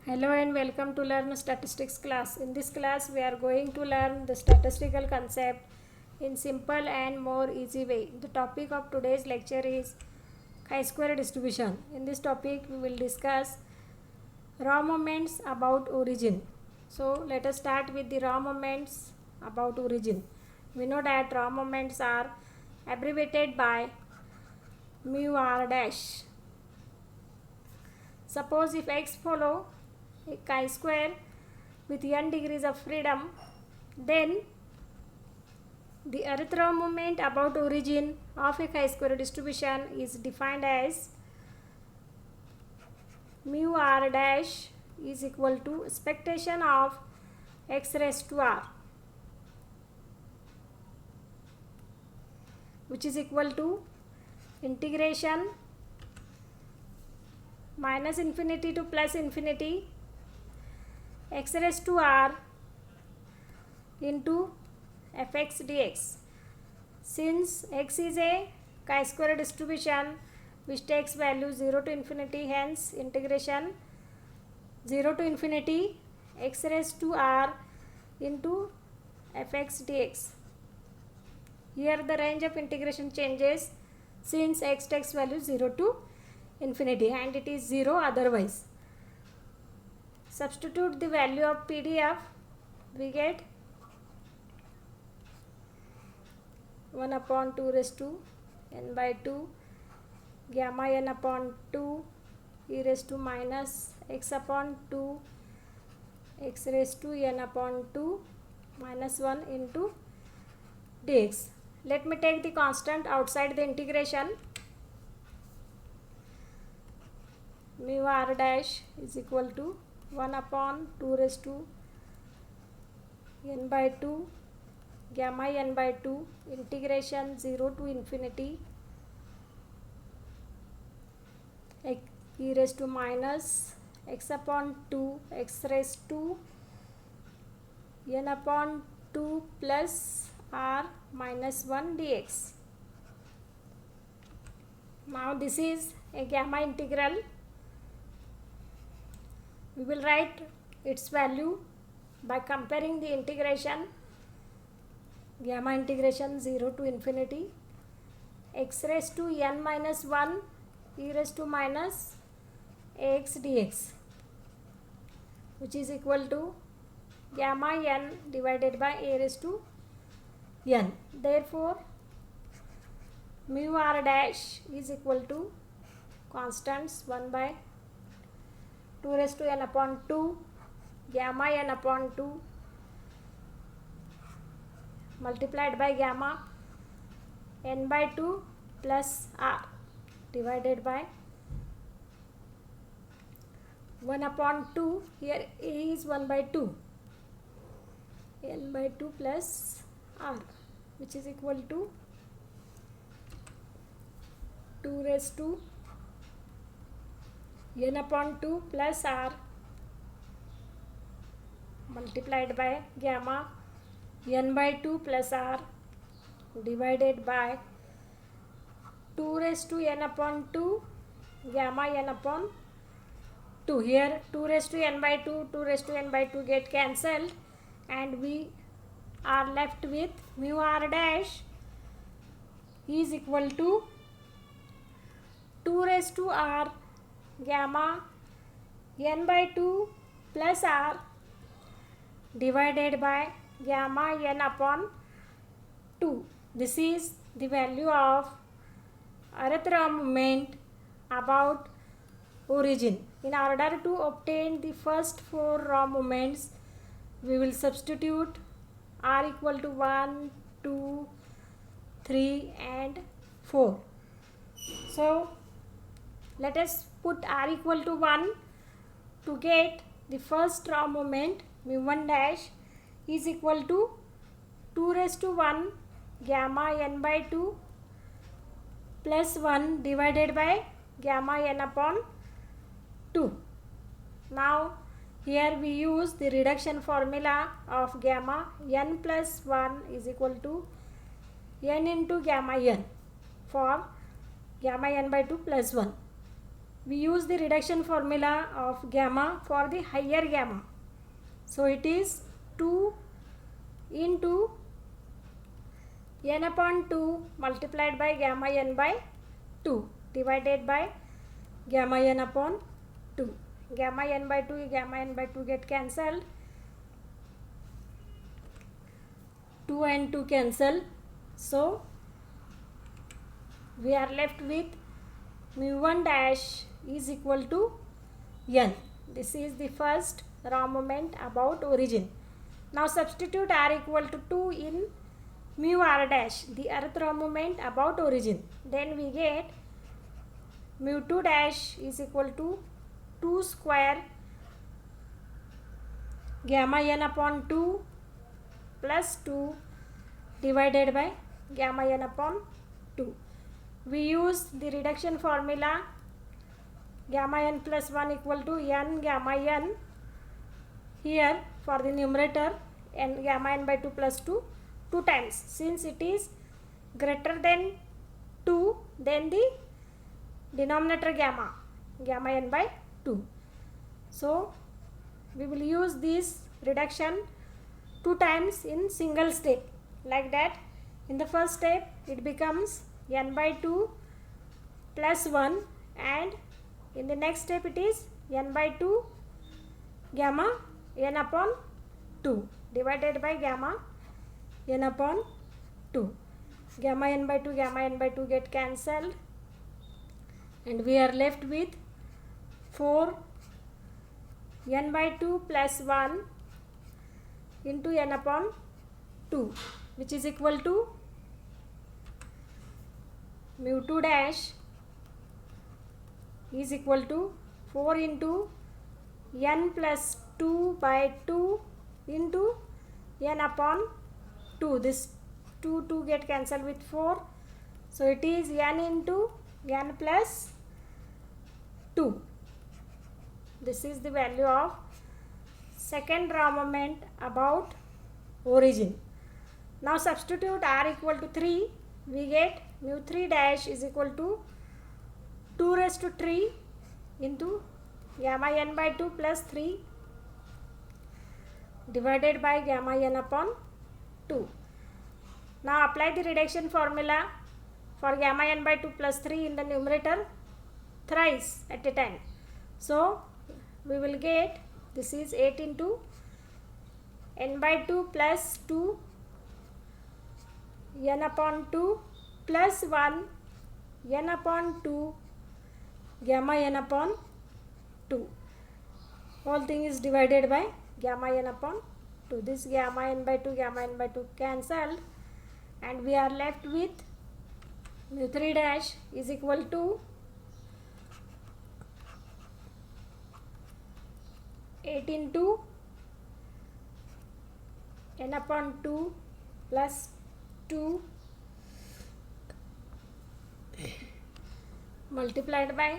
Hello and welcome to Learn Statistics class. In this class, we are going to learn the statistical concept in simple and more easy way. The topic of today's lecture is chi-square distribution. In this topic, we will discuss raw moments about origin. So, let us start with the raw moments about origin. We know that raw moments are abbreviated by mu r dash. Suppose if x follow a chi-square with n degrees of freedom, then the earth raw moment about origin of a chi-square distribution is defined as mu r dash is equal to expectation of x raised to r, which is equal to integration minus infinity to plus infinity x raised to r into fx dx. Since x is a chi-square distribution which takes value 0 to infinity, hence integration 0 to infinity x raised to r into fx dx. Here the range of integration changes since x takes value 0 to infinity and it is 0 otherwise. Substitute the value of PDF, we get 1 upon 2 raised to n by 2 gamma n upon 2 e raised to minus x upon 2 x raised to n upon 2 minus 1 into dx. Let me take the constant outside the integration. Mu r dash is equal to 1 upon 2 raised to n by 2 gamma n by 2 integration 0 to infinity e raised to minus x upon 2 x raised to n upon 2 plus r minus 1 dx. Now this is a gamma integral. We will write its value by comparing the integration. Gamma integration 0 to infinity x raised to n minus 1 e raised to minus ax dx, which is equal to gamma n divided by a raised to n. Therefore, mu r dash is equal to constants 1 by 2 raised to n upon 2 gamma n upon 2 multiplied by gamma n by 2 plus r divided by 1 upon 2, here a is 1 by 2, n by 2 plus r, which is equal to 2 raised to n upon 2 plus r multiplied by gamma n by 2 plus r divided by 2 raised to n upon 2 gamma n upon 2. Here 2 raised to n by 2, 2 raised to n by 2 get cancelled and we are left with mu r dash is equal to 2 raised to r gamma n by 2 plus r divided by gamma n upon 2. This is the value of earth raw moment about origin. In order to obtain the first 4 raw moments, we will substitute r equal to 1, 2, 3 and 4. So, let us put r equal to 1 to get the first raw moment. Mu1 dash is equal to 2 raised to 1 gamma n by 2 plus 1 divided by gamma n upon 2. Now here we use the reduction formula of gamma n plus 1 is equal to n into gamma n for gamma n by 2 plus 1. we use the reduction formula of gamma for the higher gamma. So it is 2 into n upon 2 multiplied by gamma n by 2 divided by gamma n upon 2. Gamma n by 2 get cancelled. 2 and 2 cancel. So we are left with mu1 dash is equal to n. This is the first raw moment about origin. Now substitute r equal to 2 in mu r dash, the earth raw moment about origin. Then we get mu2 dash is equal to 2 square gamma n upon 2 plus 2 divided by gamma n upon 2. We use the reduction formula gamma n plus 1 equal to n gamma n. Here for the numerator n gamma n by 2 plus 2 times. Since it is greater than 2, then the denominator gamma n by 2. So we will use this reduction 2 times in single step. Like that, in the first step it becomes n by 2 plus 1, and in the next step it is n by 2 gamma n upon 2 divided by gamma n upon 2. Gamma n by 2 get cancelled, and we are left with 4 n by 2 plus 1 into n upon 2, which is equal to mu2 dash is equal to 4 into n plus 2 by 2 into n upon 2. This 2 get cancelled with 4. So it is n into n plus 2. This is the value of second raw moment about origin. Now substitute r equal to 3. We get mu3 dash is equal to 2 raised to 3 into gamma n by 2 plus 3 divided by gamma n upon 2. Now apply the reduction formula for gamma n by 2 plus 3 in the numerator thrice at a time. So we will get, this is 8 into n by 2 plus 2 n upon 2 plus 1 n upon 2 gamma n upon 2. Whole thing is divided by gamma n upon 2. This gamma n by 2 cancelled, and we are left with mu3 dash is equal to 8 into n upon 2 plus 2 multiplied by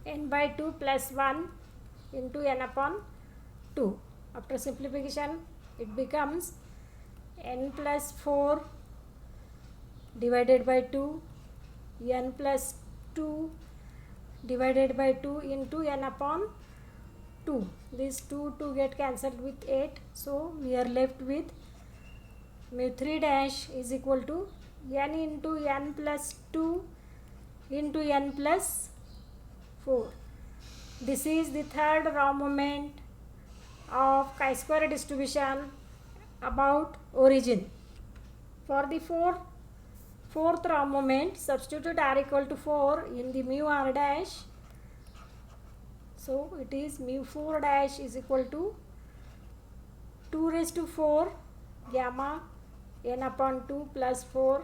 n by 2 plus 1 into n upon 2. After simplification it becomes n plus 4 divided by 2 n plus 2 divided by 2 into n upon 2. These 2 get cancelled with 8. So we are left with mu3 dash is equal to n into n plus 2 into n plus 4. This is the third raw moment of chi-square distribution about origin. For the fourth raw moment, substitute r equal to 4 in the mu r dash. So it is mu4 dash is equal to 2 raised to 4 gamma n upon 2 plus 4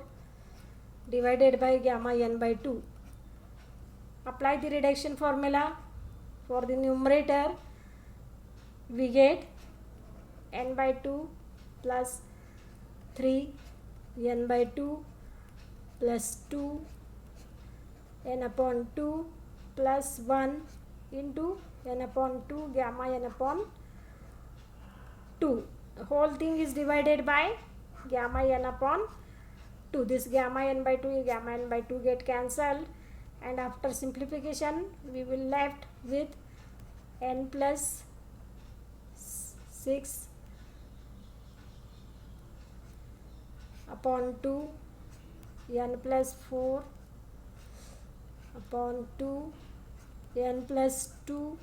divided by gamma n by 2. Apply the reduction formula for the numerator. We get n by 2 plus 3 n by 2 plus 2 n upon 2 plus 1 into n upon 2 gamma n upon 2. The whole thing is divided by gamma n upon 2. This gamma n by 2 get cancelled, and after simplification we will left with n plus 6 upon 2 n plus 4 upon 2 n plus 2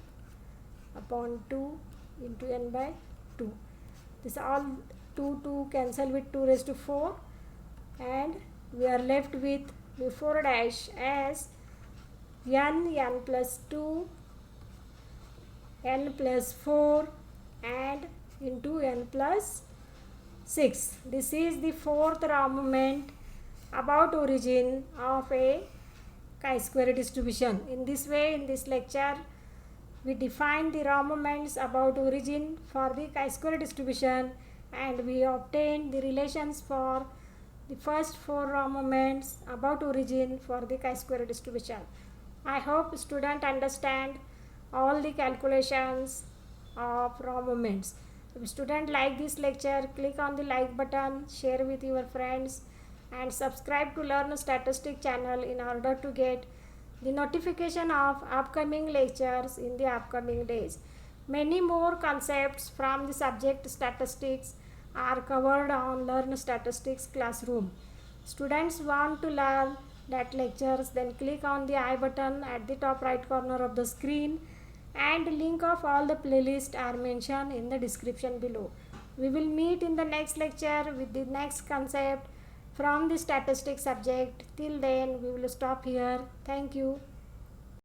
upon 2 into n by 2. This all 2 cancel with 2 raised to 4, and we are left with before dash as n plus 2 n plus 4 and into n plus 6. This is the fourth raw moment about origin of a chi-square distribution. In this way, in this lecture, we define the raw moments about origin for the chi-square distribution, and we obtain the relations for the first 4 raw moments about origin for the chi-square distribution. I hope students understand all the calculations of raw moments. If students like this lecture, click on the like button, share with your friends, and subscribe to Learn Statistics channel in order to get the notification of upcoming lectures in the upcoming days. Many more concepts from the subject statistics are covered on Learn Statistics classroom. Students want to learn that lectures, then click on the I button at the top right corner of the screen, and link of all the playlists are mentioned in the description below. We will meet in the next lecture with the next concept from the statistics subject. Till then, we will stop here. Thank you.